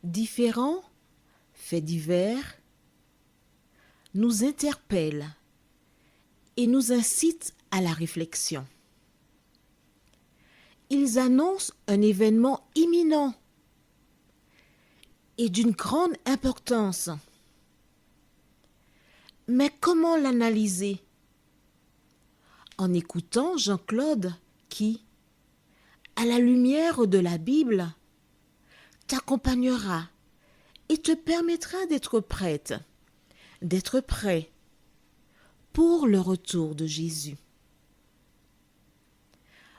Différents faits divers nous interpellent et nous incitent à la réflexion. Ils annoncent un événement imminent et d'une grande importance. Mais comment l'analyser? En écoutant Jean-Claude qui, à la lumière de la Bible, t'accompagnera et te permettra d'être prête, d'être prêt pour le retour de Jésus.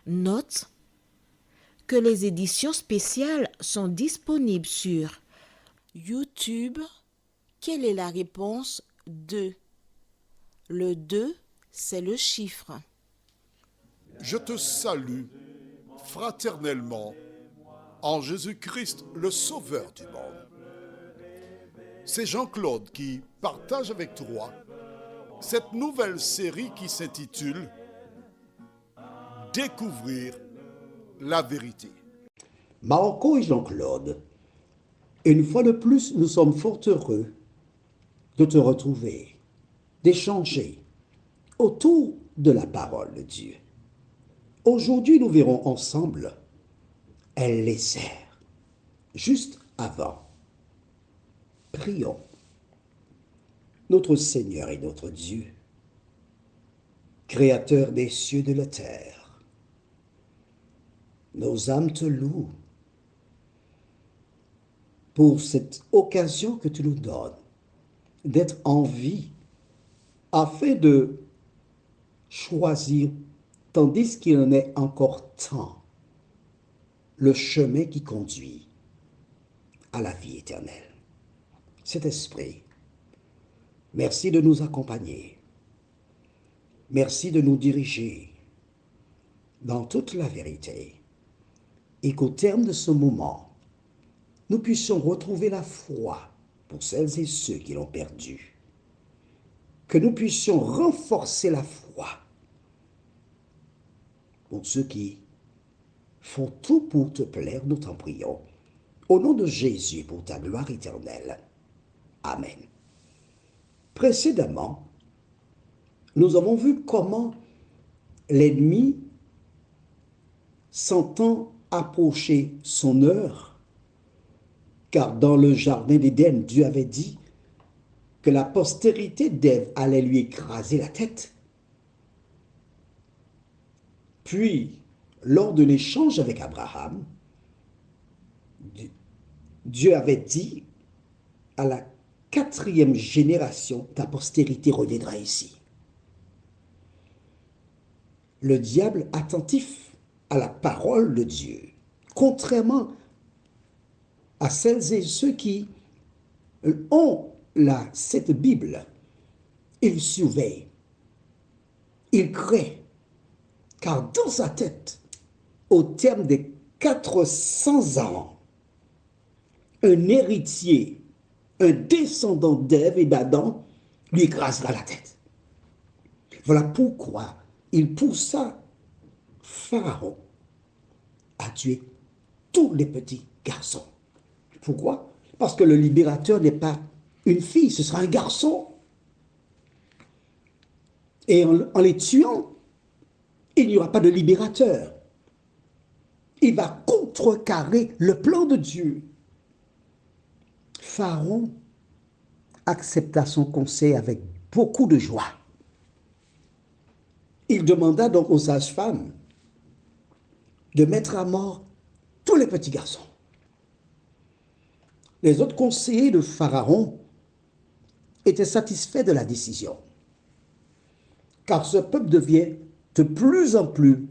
Note que les éditions spéciales sont disponibles sur YouTube. Quelle est la réponse 2? Le 2, c'est le chiffre. Je te salue fraternellement en Jésus-Christ, le Sauveur du monde. C'est Jean-Claude qui partage avec toi cette nouvelle série qui s'intitule « Découvrir la vérité ». Marco et Jean-Claude, une fois de plus, nous sommes fort heureux de te retrouver, d'échanger autour de la parole de Dieu. Aujourd'hui, nous verrons ensemble Eliezer. Juste avant, prions. Notre Seigneur et notre Dieu, Créateur des cieux et de la terre, nos âmes te louent pour cette occasion que tu nous donnes d'être en vie afin de choisir, tandis qu'il en est encore temps, le chemin qui conduit à la vie éternelle. Saint-Esprit, merci de nous accompagner. Merci de nous diriger dans toute la vérité et qu'au terme de ce moment, nous puissions retrouver la foi pour celles et ceux qui l'ont perdue. Que nous puissions renforcer la foi pour ceux qui font tout pour te plaire, nous t'en prions. Au nom de Jésus, pour ta gloire éternelle. Amen. Précédemment, nous avons vu comment l'ennemi, sentant approcher son heure, car dans le jardin d'Éden, Dieu avait dit que la postérité d'Ève allait lui écraser la tête. Puis, lors de l'échange avec Abraham, Dieu avait dit à la 4e génération, ta postérité reviendra ici. Le diable, attentif à la parole de Dieu, contrairement à celles et ceux qui ont cette Bible, il surveille, il crée, car dans sa tête, au terme des 400 ans, un héritier, un descendant d'Ève et d'Adam lui écrasera la tête. Voilà pourquoi il poussa Pharaon à tuer tous les petits garçons. Pourquoi? Parce que le libérateur n'est pas une fille, ce sera un garçon. Et en les tuant, il n'y aura pas de libérateur. Il va contrecarrer le plan de Dieu. Pharaon accepta son conseil avec beaucoup de joie. Il demanda donc aux sages-femmes de mettre à mort tous les petits garçons. Les autres conseillers de Pharaon étaient satisfaits de la décision, car ce peuple devient de plus en plus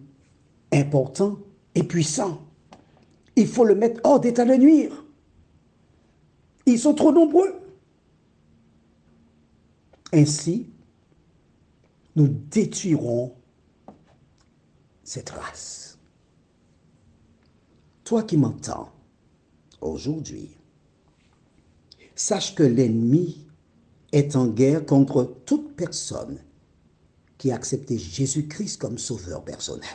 important et puissant. Il faut le mettre hors d'état de nuire. Ils sont trop nombreux. Ainsi, nous détruirons cette race. Toi qui m'entends aujourd'hui, sache que l'ennemi est en guerre contre toute personne qui a accepté Jésus-Christ comme sauveur personnel.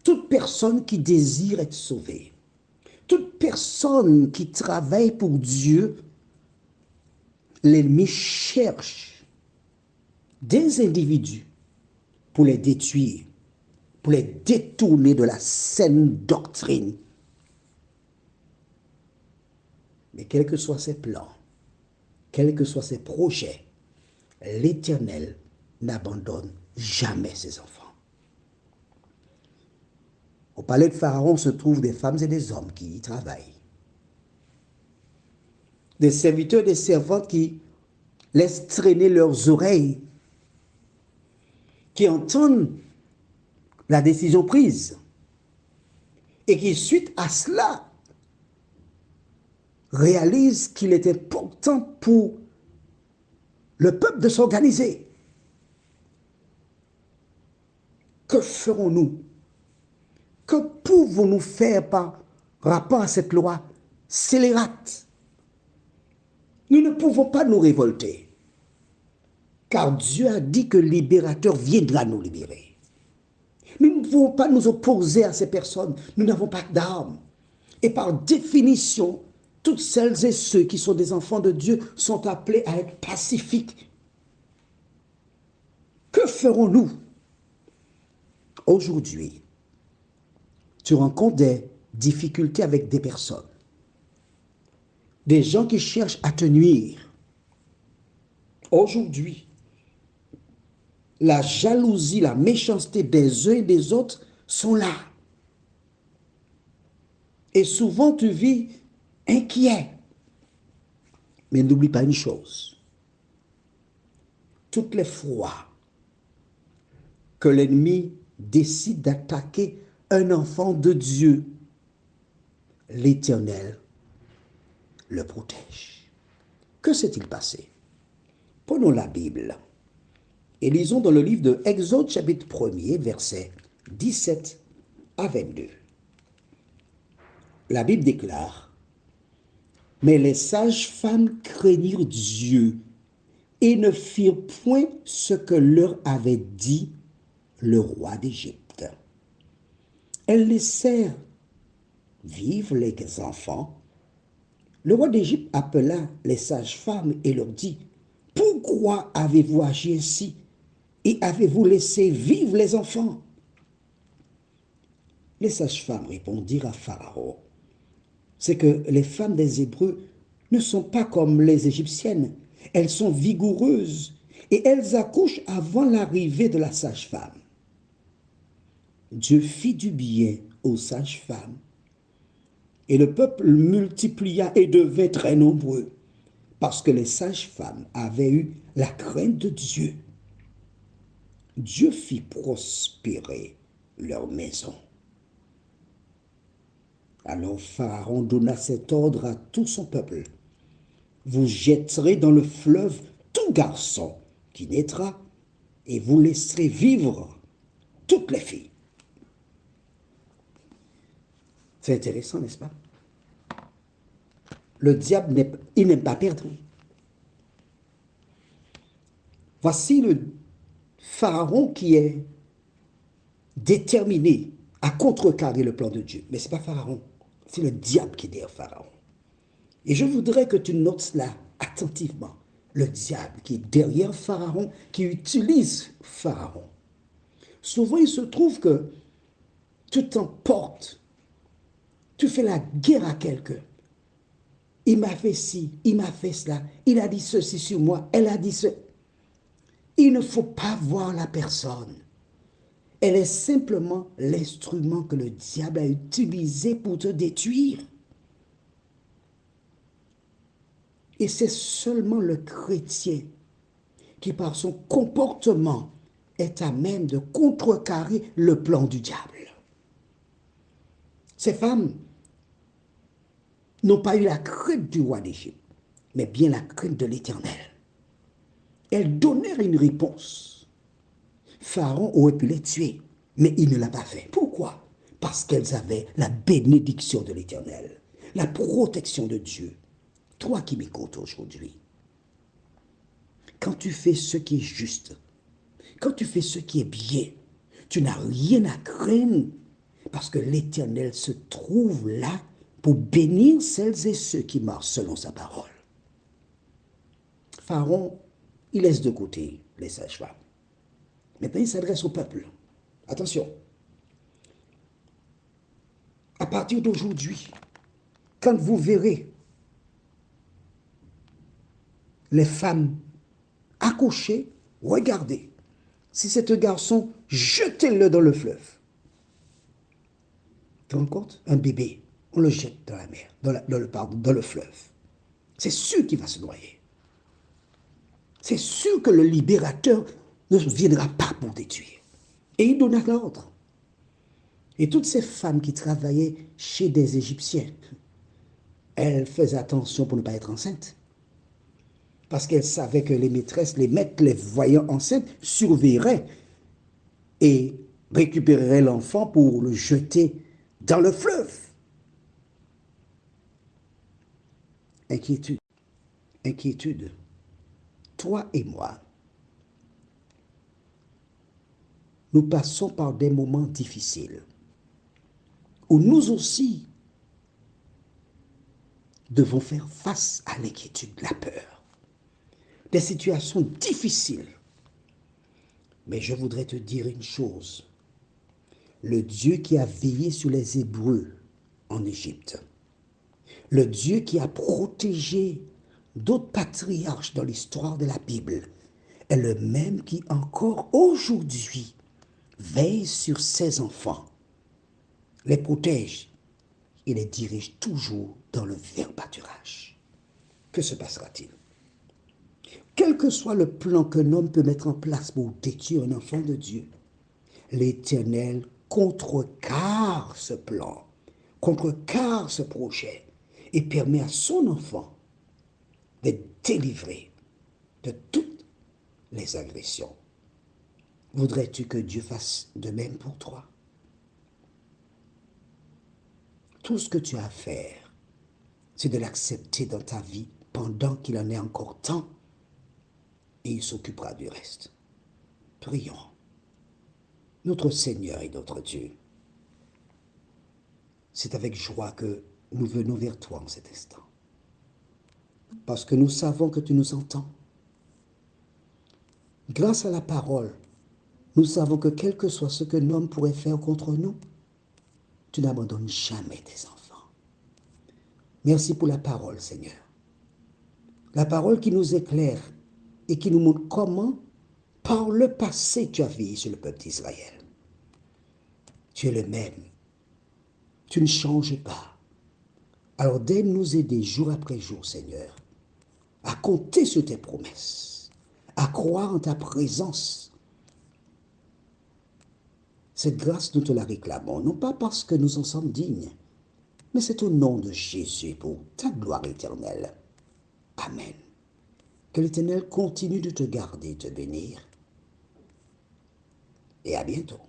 Toute personne qui désire être sauvée, toute personne qui travaille pour Dieu, l'ennemi cherche des individus pour les détruire, pour les détourner de la saine doctrine. Mais quels que soient ses plans, quels que soient ses projets, l'Éternel n'abandonne jamais ses enfants. Au palais de Pharaon se trouvent des femmes et des hommes qui y travaillent. Des serviteurs et des servantes qui laissent traîner leurs oreilles, qui entendent la décision prise et qui, suite à cela, réalisent qu'il est important pour le peuple de s'organiser. Que ferons-nous? Que pouvons-nous faire par rapport à cette loi scélérate? Nous ne pouvons pas nous révolter, car Dieu a dit que le libérateur viendra nous libérer. Nous ne pouvons pas nous opposer à ces personnes, nous n'avons pas d'armes. Et par définition, toutes celles et ceux qui sont des enfants de Dieu sont appelés à être pacifiques. Que ferons-nous? Aujourd'hui, tu rencontres des difficultés avec des personnes, des gens qui cherchent à te nuire. Aujourd'hui, la jalousie, la méchanceté des uns et des autres sont là. Et souvent, tu vis inquiet. Mais n'oublie pas une chose. Toutes les fois que l'ennemi décide d'attaquer un enfant de Dieu, l'Éternel le protège. Que s'est-il passé? Prenons la Bible et lisons dans le livre de Exode chapitre 1er, versets 17 à 22. La Bible déclare: « Mais les sages-femmes craignirent Dieu et ne firent point ce que leur avait dit le roi d'Égypte. Elles laissèrent vivre les enfants. Le roi d'Égypte appela les sages-femmes et leur dit: « Pourquoi avez-vous agi ainsi et avez-vous laissé vivre les enfants ?» Les sages-femmes répondirent à Pharaon: « C'est que les femmes des Hébreux ne sont pas comme les Égyptiennes. Elles sont vigoureuses et elles accouchent avant l'arrivée de la sage-femme. » Dieu fit du bien aux sages-femmes, et le peuple multiplia et devint très nombreux, parce que les sages-femmes avaient eu la crainte de Dieu. Dieu fit prospérer leur maison. Alors Pharaon donna cet ordre à tout son peuple: « Vous jetterez dans le fleuve tout garçon qui naîtra, et vous laisserez vivre toutes les filles. » C'est intéressant, n'est-ce pas? Le diable, il n'aime pas perdre. Voici le Pharaon qui est déterminé à contrecarrer le plan de Dieu. Mais ce n'est pas Pharaon, c'est le diable qui est derrière Pharaon. Et je voudrais que tu notes cela attentivement. Le diable qui est derrière Pharaon, qui utilise Pharaon. Souvent, il se trouve que tu t'emportes, tu fais la guerre à quelqu'un. Il m'a fait ci, il m'a fait cela, il a dit ceci sur moi, elle a dit ce. Il ne faut pas voir la personne. Elle est simplement l'instrument que le diable a utilisé pour te détruire. Et c'est seulement le chrétien qui, par son comportement, est à même de contrecarrer le plan du diable. Ces femmes n'ont pas eu la crainte du roi d'Égypte, mais bien la crainte de l'Éternel. elles donnèrent une réponse. Pharaon aurait pu les tuer, mais il ne l'a pas fait. Pourquoi? Parce qu'elles avaient la bénédiction de l'Éternel, la protection de Dieu. Toi qui m'écoutes aujourd'hui, quand tu fais ce qui est juste, quand tu fais ce qui est bien, tu n'as rien à craindre parce que l'Éternel se trouve là pour bénir celles et ceux qui marchent selon sa parole. Pharaon, il laisse de côté les sages-femmes. Maintenant, il s'adresse au peuple. Attention. À partir d'aujourd'hui, quand vous verrez les femmes accouchées, regardez. Si c'est un garçon, jetez-le dans le fleuve. Tu te rends compte? Un bébé, on le jette dans la mer, dans le fleuve. C'est sûr qu'il va se noyer. C'est sûr que le libérateur ne viendra pas pour détruire. Et il donna l'ordre. Et toutes ces femmes qui travaillaient chez des Égyptiens, elles faisaient attention pour ne pas être enceintes. Parce qu'elles savaient que les maîtresses, les maîtres, les voyant enceintes, surveilleraient et récupéreraient l'enfant pour le jeter dans le fleuve. Inquiétude. Inquiétude. Toi et moi, nous passons par des moments difficiles où nous aussi devons faire face à l'inquiétude, la peur, des situations difficiles. Mais je voudrais te dire une chose. Le Dieu qui a veillé sur les Hébreux en Égypte, le Dieu qui a protégé d'autres patriarches dans l'histoire de la Bible, est le même qui encore aujourd'hui veille sur ses enfants, les protège et les dirige toujours dans le vrai pâturage. Que se passera-t-il? Quel que soit le plan qu'un homme peut mettre en place pour détruire un enfant de Dieu, l'Éternel contrecarre ce plan, contrecarre ce projet et permet à son enfant d'être délivré de toutes les agressions. Voudrais-tu que Dieu fasse de même pour toi? Tout ce que tu as à faire, c'est de l'accepter dans ta vie pendant qu'il en est encore temps et il s'occupera du reste. Prions. Notre Seigneur et notre Dieu, c'est avec joie que nous venons vers toi en cet instant. Parce que nous savons que tu nous entends. Grâce à la parole, nous savons que quel que soit ce qu'un homme pourrait faire contre nous, tu n'abandonnes jamais tes enfants. Merci pour la parole, Seigneur. La parole qui nous éclaire et qui nous montre comment, par le passé, tu as veillé sur le peuple d'Israël. Tu es le même. Tu ne changes pas. Alors, daigne nous aider jour après jour, Seigneur, à compter sur tes promesses, à croire en ta présence. Cette grâce, nous te la réclamons, non pas parce que nous en sommes dignes, mais c'est au nom de Jésus pour ta gloire éternelle. Amen. Que l'Éternel continue de te garder et te bénir. Et à bientôt.